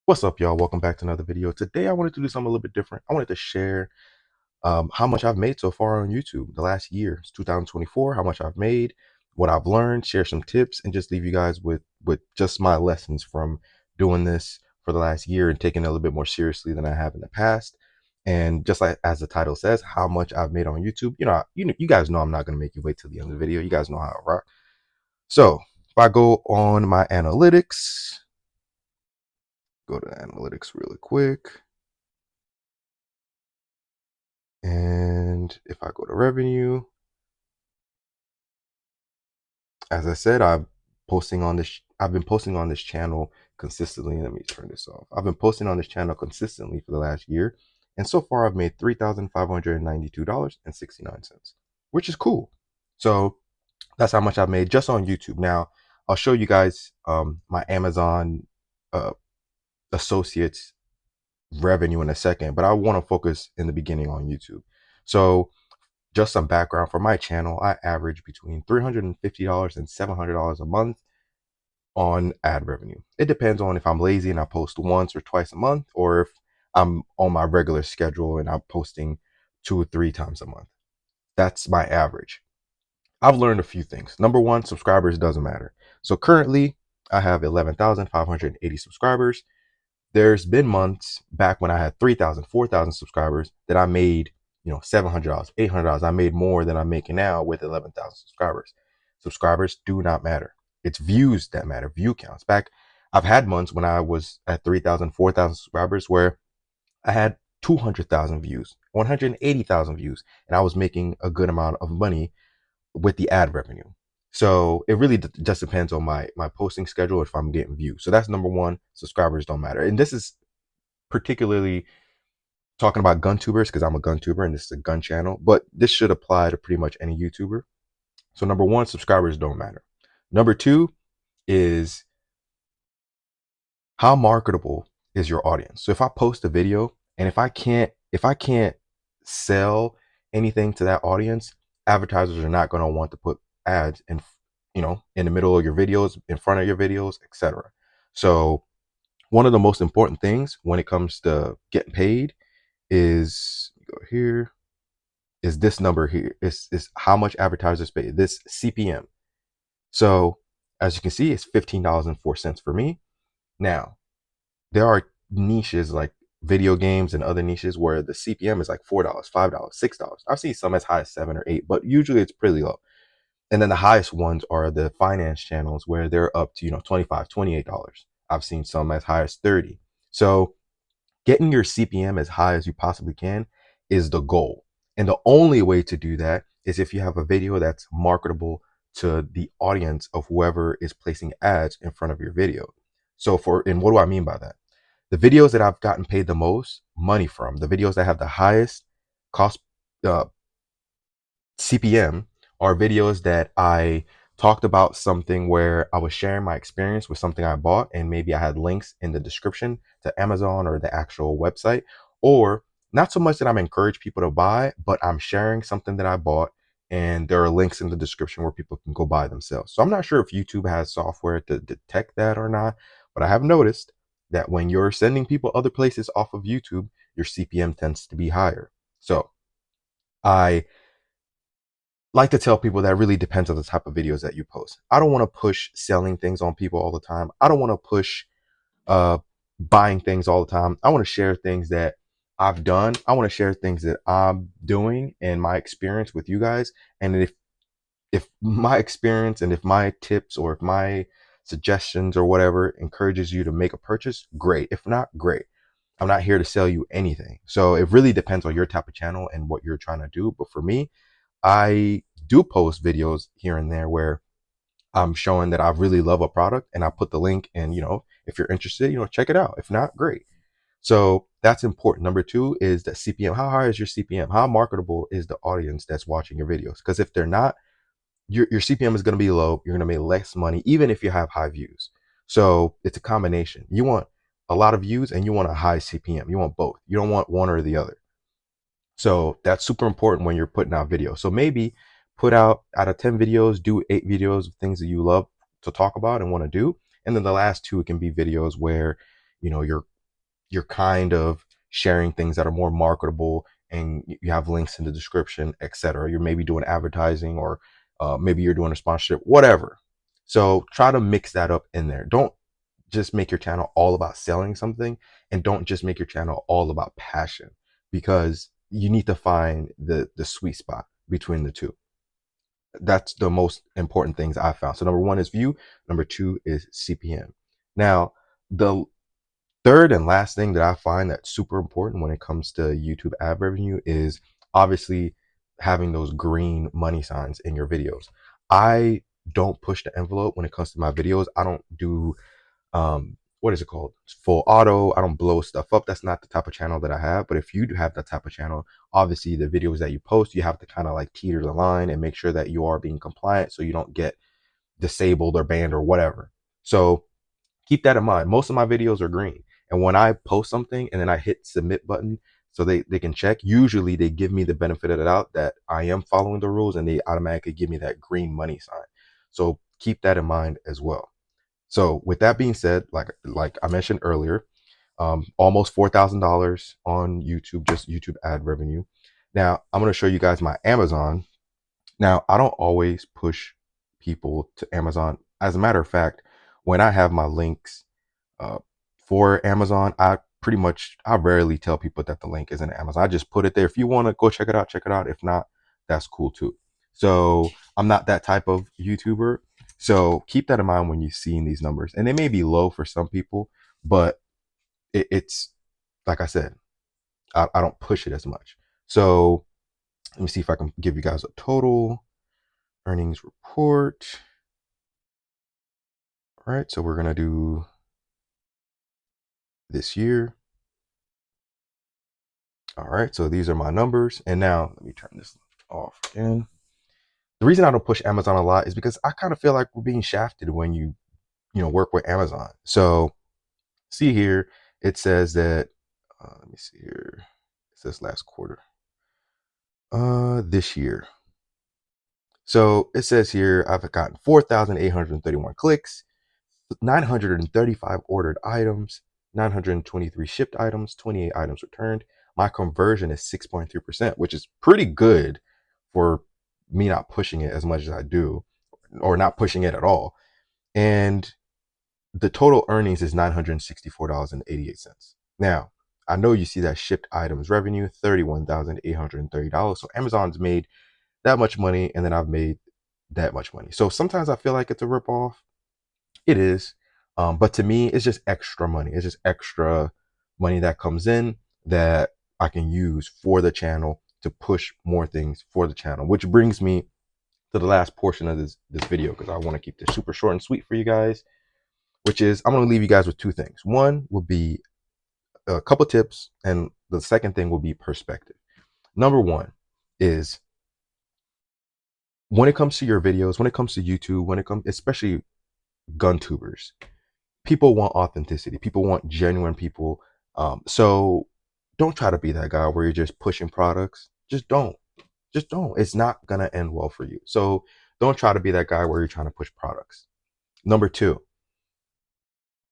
What's up, y'all? Welcome back to another video. Today, I wanted to do something a little bit different. I wanted to share how much I've made so far on YouTube the last year. It's 2024, how much I've made, what I've learned, share some tips, and just leave you guys with just my lessons from doing this for the last year and taking it a little bit more seriously than I have in the past. And just like as the title says, how much I've made on YouTube. You guys know I'm not going to make you wait till the end of the video. You guys know how I rock. So if I go on my analytics, go to analytics really quick. And if I go to revenue, as I said, I've been posting on this channel consistently. Let me turn this off. I've been posting on this channel consistently for the last year. And so far I've made $3,592.69, which is cool. So that's how much I've made just on YouTube. Now I'll show you guys my Amazon uh, associates revenue in a second, but I want to focus in the beginning on YouTube. So just some background for my channel, I average between $350 and $700 a month on ad revenue. It depends on if I'm lazy and I post once or twice a month, or if I'm on my regular schedule and I'm posting 2 or 3 times a month. That's my average. I've learned a few things. Number one, subscribers doesn't matter. So currently, I have 11,580 subscribers. There's been months back when I had 3,000, 4,000 subscribers that I made, $700, $800. I made more than I'm making now with 11,000 subscribers. Subscribers do not matter. It's views that matter, view counts. I've had months when I was at 3,000, 4,000 subscribers where I had 200,000 views, 180,000 views, and I was making a good amount of money with the ad revenue. So it really just depends on my posting schedule if I'm getting views. So that's number one. Subscribers don't matter, and this is particularly talking about Guntubers because I'm a Guntuber and this is a gun channel. But this should apply to pretty much any YouTuber. So number one, subscribers don't matter. Number two is how marketable is your audience. So if I post a video and if I can't sell anything to that audience, advertisers are not going to want to put ads in the middle of your videos, in front of your videos, etc. So one of the most important things when it comes to getting paid is, go here, is this number here. Is how much advertisers pay, this CPM. So as you can see, it's $15.04 for me. Now there are niches like video games and other niches where the CPM is like $4, $5, $6. I've seen some as high as 7 or 8, but usually it's pretty low. And then the highest ones are the finance channels where they're up to, $25, $28. I've seen some as high as 30. So getting your CPM as high as you possibly can is the goal. And the only way to do that is if you have a video that's marketable to the audience of whoever is placing ads in front of your video. And what do I mean by that? The videos that I've gotten paid the most money from, the videos that have the highest cost uh, CPM, are videos that I talked about something where I was sharing my experience with something I bought, and maybe I had links in the description to Amazon or the actual website, or not so much that I'm encouraging people to buy, but I'm sharing something that I bought and there are links in the description where people can go buy themselves. So I'm not sure if YouTube has software to detect that or not, but I have noticed that when you're sending people other places off of YouTube, your CPM tends to be higher. So I like to tell people that really depends on the type of videos that you post. I don't want to push selling things on people all the time. I don't want to push uh, buying things all the time. I want to share things that I've done. I want to share things that I'm doing and my experience with you guys. And if my experience and if my tips or if my suggestions or whatever encourages you to make a purchase, great. If not, great. I'm not here to sell you anything. So it really depends on your type of channel and what you're trying to do. But for me, I do post videos here and there where I'm showing that I really love a product and I put the link and, if you're interested, check it out. If not, great. So that's important. Number two is the CPM. How high is your CPM? How marketable is the audience that's watching your videos? Because if they're not, your CPM is going to be low. You're going to make less money, even if you have high views. So it's a combination. You want a lot of views and you want a high CPM. You want both. You don't want one or the other. So that's super important when you're putting out videos. So maybe put out of 10 videos, do 8 videos of things that you love to talk about and want to do. And then the last 2 can be videos where, you're you're kind of sharing things that are more marketable, and you have links in the description, etc. You're maybe doing advertising, or maybe you're doing a sponsorship, whatever. So try to mix that up in there. Don't just make your channel all about selling something, and don't just make your channel all about passion, because you need to find the sweet spot between the two. That's the most important things I found. So number one is view, number two is CPM. Now, the third and last thing that I find that's super important when it comes to YouTube ad revenue is obviously having those green money signs in your videos. I don't push the envelope when it comes to my videos. I don't do what is it called, full auto. I don't blow stuff up. That's not the type of channel that I have. But if you do have that type of channel, obviously the videos that you post, you have to kind of like teeter the line and make sure that you are being compliant, so you don't get disabled or banned or whatever. So keep that in mind. Most of my videos are green, and when I post something and then I hit submit button so they can check, usually they give me the benefit of the doubt that I am following the rules, and they automatically give me that green money sign. So keep that in mind as well. So with that being said, like I mentioned earlier, almost $4,000 on YouTube, just YouTube ad revenue. Now I'm going to show you guys my Amazon. Now I don't always push people to Amazon. As a matter of fact, when I have my links uh, for Amazon, I rarely tell people that the link is in Amazon. I just put it there. If you want to go check it out, check it out. If not, that's cool too. So I'm not that type of YouTuber. So keep that in mind when you're seeing these numbers. And they may be low for some people, but it's like I said, I don't push it as much. So let me see if I can give you guys a total earnings report. All right, so we're gonna do this year. All right, so these are my numbers. And now let me turn this off again. The reason I don't push Amazon a lot is because I kind of feel like we're being shafted when you work with Amazon. So see here, it says that let me see here. It says last quarter. This year. So it says here I've gotten 4,831 clicks, 935 ordered items, 923 shipped items, 28 items returned. My conversion is 6.3%, which is pretty good for me not pushing it as much as I do, or not pushing it at all. And the total earnings is $964.88. Now, I know you see that shipped items revenue, $31,830. So Amazon's made that much money, and then I've made that much money. So sometimes I feel like it's a ripoff. It is. But to me, it's just extra money. It's just extra money that comes in that I can use for the channel to push more things for the channel, which brings me to the last portion of this video, because I want to keep this super short and sweet for you guys, which is I'm going to leave you guys with two things. One will be a couple tips, and the second thing will be perspective. Number one is, when it comes to your videos, when it comes to YouTube, when it comes, especially Guntubers, people want authenticity. People want genuine people. So don't try to be that guy where you're just pushing products. Just don't. Just don't. It's not gonna end well for you. So don't try to be that guy where you're trying to push products. Number two,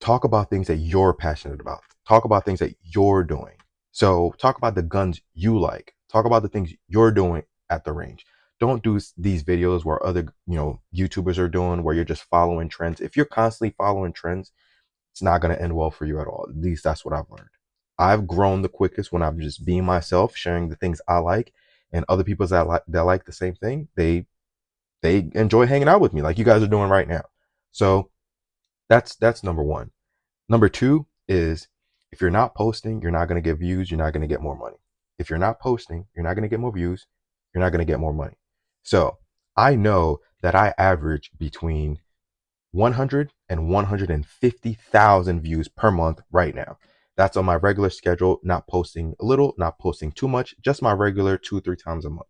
talk about things that you're passionate about. Talk about things that you're doing. So talk about the guns you like. Talk about the things you're doing at the range. Don't do these videos where other YouTubers are doing, where you're just following trends. If you're constantly following trends, it's not going to end well for you at all. At least that's what I've learned. I've grown the quickest when I'm just being myself, sharing the things I like, and other people that like the same thing, they enjoy hanging out with me, like you guys are doing right now. So that's number one. Number two is, if you're not posting, you're not going to get views, you're not going to get more money. If you're not posting, you're not going to get more views, you're not going to get more money. So I know that I average between 100 and 150,000 views per month right now. That's on my regular schedule, not posting a little, not posting too much, just my regular 2-3 times a month.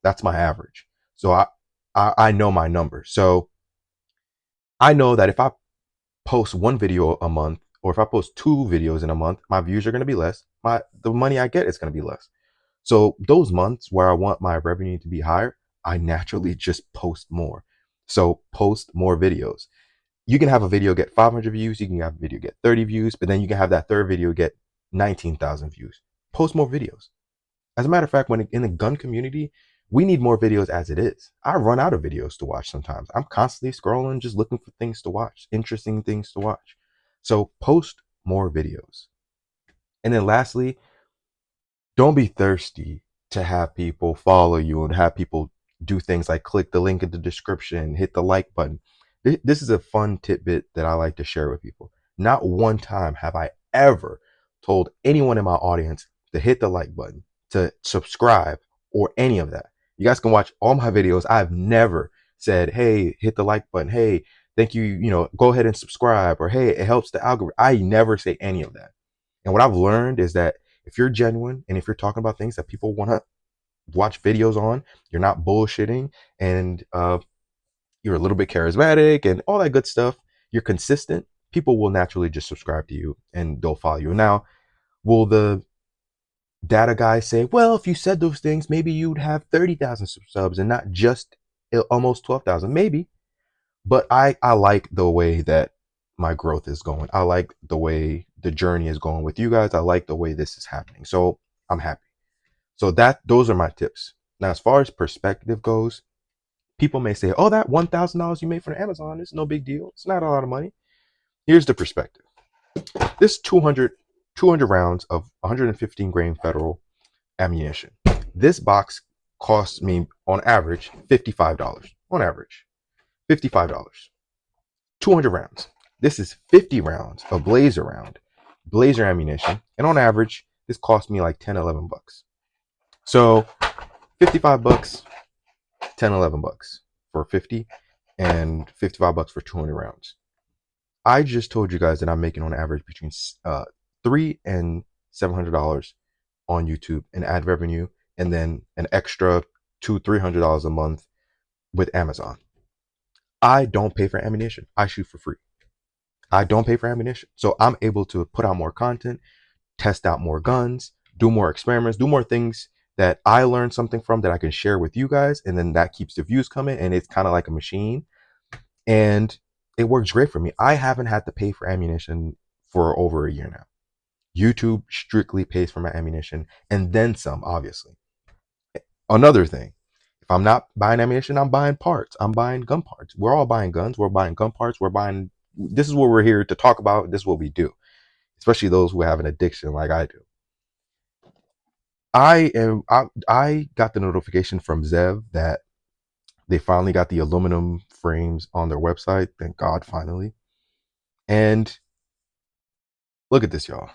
That's my average. So I know my numbers. So I know that if I post one video a month, or if I post two videos in a month, my views are going to be less. The money I get is going to be less. So those months where I want my revenue to be higher, I naturally just post more. So post more videos. You can have a video get 500 views, you can have a video get 30 views, but then you can have that third video get 19,000 views. Post more videos. As a matter of fact, when in the gun community, we need more videos as it is. I run out of videos to watch sometimes. I'm constantly scrolling, just looking for things to watch, interesting things to watch. So post more videos. And then lastly, don't be thirsty to have people follow you and have people do things like click the link in the description, hit the like button. This is a fun tidbit that I like to share with people. Not one time have I ever told anyone in my audience to hit the like button, to subscribe, or any of that. You guys can watch all my videos. I've never said, hey, hit the like button. Hey, thank you. Go ahead and subscribe, or hey, it helps the algorithm. I never say any of that. And what I've learned is that if you're genuine and if you're talking about things that people want to watch videos on, you're not bullshitting, and you're a little bit charismatic and all that good stuff, you're consistent, people will naturally just subscribe to you and they'll follow you. Now, will the data guy say, well, if you said those things, maybe you'd have 30,000 subs and not just almost 12,000? Maybe. But I like the way that my growth is going. I like the way the journey is going with you guys. I like the way this is happening. So I'm happy. So those are my tips. Now, as far as perspective goes, people may say, oh, that $1,000 you made from Amazon is no big deal. It's not a lot of money. Here's the perspective. This 200 rounds of 115 grain federal ammunition. This box costs me on average $55. On average, $55. 200 rounds. This is 50 rounds of blazer ammunition. And on average, this cost me like 10, 11 bucks. So 55 bucks, 10, 11 bucks for 50 and 55 bucks for 200 rounds. I just told you guys that I'm making on average between $300 and $700 on YouTube in ad revenue, and then an extra $200-$300 a month with Amazon. I don't pay for ammunition. I shoot for free. I don't pay for ammunition. So I'm able to put out more content, test out more guns, do more experiments, do more things that I learned something from that I can share with you guys. And then that keeps the views coming. And it's kind of like a machine. And it works great for me. I haven't had to pay for ammunition for over a year now. YouTube strictly pays for my ammunition and then some, obviously. Another thing, if I'm not buying ammunition, I'm buying parts. I'm buying gun parts. We're all buying guns. We're buying gun parts. This is what we're here to talk about. This is what we do, especially those who have an addiction like I do. I got the notification from Zev that they finally got the aluminum frames on their website. Thank God, finally. And look at this, y'all.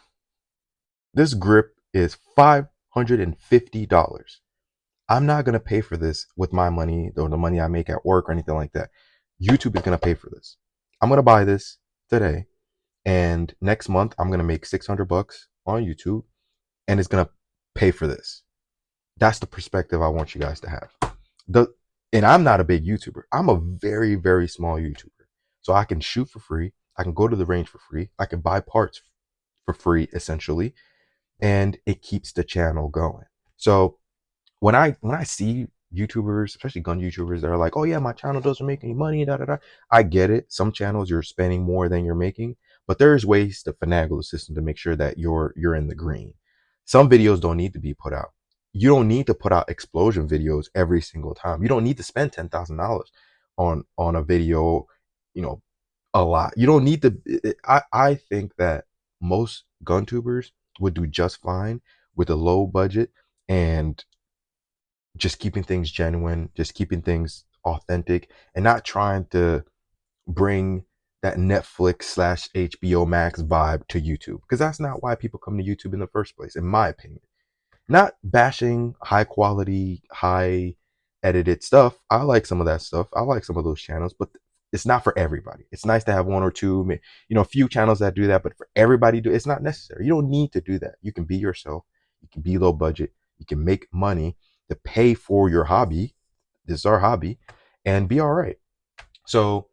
This grip is $550. I'm not going to pay for this with my money or the money I make at work or anything like that. YouTube is going to pay for this. I'm going to buy this today, and next month I'm going to make 600 bucks on YouTube, and it's going to pay for this. That's the perspective I want you guys to have. And I'm not a big YouTuber. I'm a very, very small YouTuber. So I can shoot for free. I can go to the range for free. I can buy parts for free, essentially. And it keeps the channel going. So when I see YouTubers, especially gun YouTubers, that are like, oh yeah, my channel doesn't make any money, da da da. I get it. Some channels you're spending more than you're making, but there's ways to finagle the system to make sure that you're in the green. Some videos don't need to be put out. You don't need to put out explosion videos every single time. You don't need to spend $10,000 on a video, a lot. You don't need to. I think that most gun tubers would do just fine with a low budget and just keeping things genuine, just keeping things authentic, and not trying to bring that Netflix slash HBO Max vibe to YouTube, because that's not why people come to YouTube in the first place, in my opinion. Not bashing high quality, high edited stuff. I like some of that stuff. I like some of those channels, but it's not for everybody. It's nice to have one or two, a few channels that do that, but for everybody it's not necessary. You don't need to do that. You can be yourself. You can be low budget. You can make money to pay for your hobby. This is our hobby, and be all right. So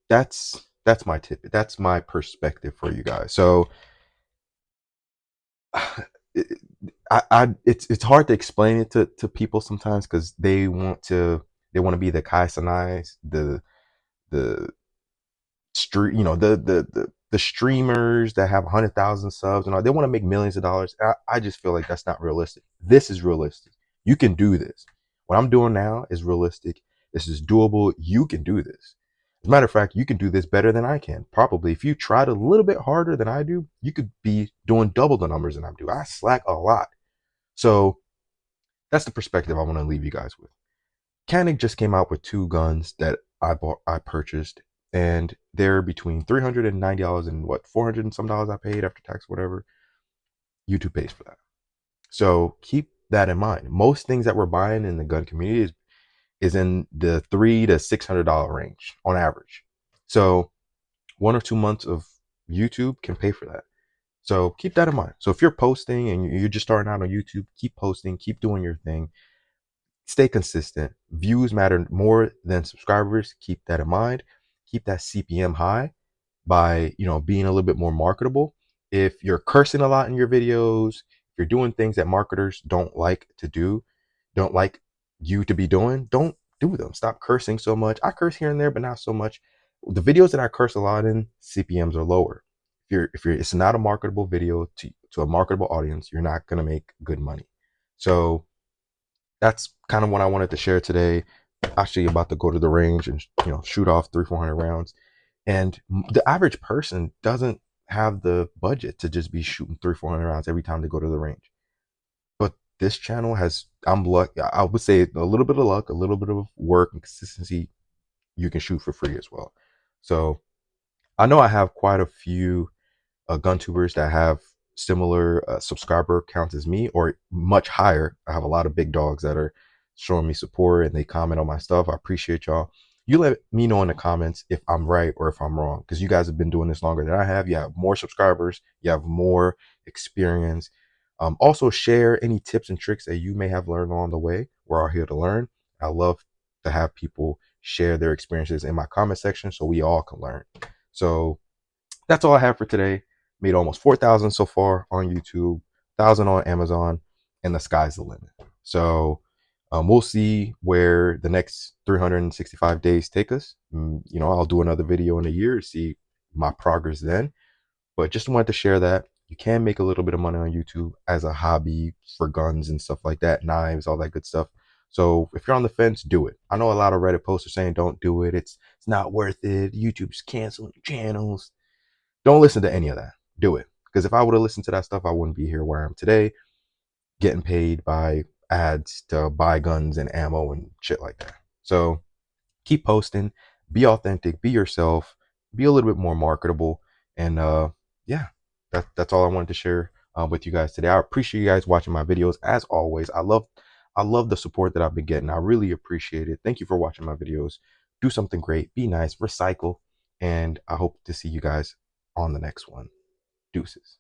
that's my tip. That's my perspective for you guys. So it's hard to explain it to people sometimes, because they want to be the Kai Sanais, the street, the the streamers that have 100,000 subs and all, they want to make millions of dollars. I just feel like that's not realistic. This is realistic. You can do this. What I'm doing now is realistic. This is doable. You can do this. As a matter of fact, you can do this better than I can. Probably if you tried a little bit harder than I do, you could be doing double the numbers than I do. I slack a lot. So that's the perspective I want to leave you guys with. Canon just came out with two guns that I purchased, and they're between $390 and what, 400 and some dollars I paid after tax, whatever. YouTube pays for that. So keep that in mind. Most things that we're buying in the gun community is in the $300 to $600 range on average. So 1 or 2 months of YouTube can pay for that. So keep that in mind. So if you're posting and you're just starting out on YouTube, keep posting, keep doing your thing. Stay consistent. Views matter more than subscribers. Keep that in mind. Keep that CPM high by, being a little bit more marketable. If you're cursing a lot in your videos, if you're doing things that marketers don't like to do, don't like you to be doing, don't do them. Stop cursing so much. I curse here and there, but not so much. The videos that I curse a lot in, CPMs are lower. If you're it's not a marketable video to a marketable audience, you're not gonna make good money. So that's kind of what I wanted to share today. Actually, about to go to the range and shoot off 300-400 rounds, and the average person doesn't have the budget to just be shooting 300-400 rounds every time they go to the range. But this channel has, I'm lucky. I would say a little bit of luck, a little bit of work and consistency. You can shoot for free as well. So I know I have quite a few Guntubers that have similar subscriber counts as me, or much higher. I have a lot of big dogs that are showing me support and they comment on my stuff. I appreciate y'all. You let me know in the comments if I'm right or if I'm wrong, because you guys have been doing this longer than I have. You have more subscribers, you have more experience. Also, share any tips and tricks that you may have learned along the way. We're all here to learn. I love to have people share their experiences in my comment section so we all can learn. So that's all I have for today. Made almost 4,000 so far on YouTube, 1,000 on Amazon, and the sky's the limit. So we'll see where the next 365 days take us. I'll do another video in a year to see my progress then. But just wanted to share that you can make a little bit of money on YouTube as a hobby for guns and stuff like that, knives, all that good stuff. So if you're on the fence, do it. I know a lot of Reddit posts are saying don't do it. It's not worth it. YouTube's canceling channels. Don't listen to any of that. Do it. Because if I would have listened to that stuff, I wouldn't be here where I am today, getting paid by ads to buy guns and ammo and shit like that. So keep posting, be authentic, be yourself, be a little bit more marketable. And yeah, that's all I wanted to share with you guys today. I appreciate you guys watching my videos. As always, I love the support that I've been getting. I really appreciate it. Thank you for watching my videos. Do something great, be nice, recycle, and I hope to see you guys on the next one. Deuces.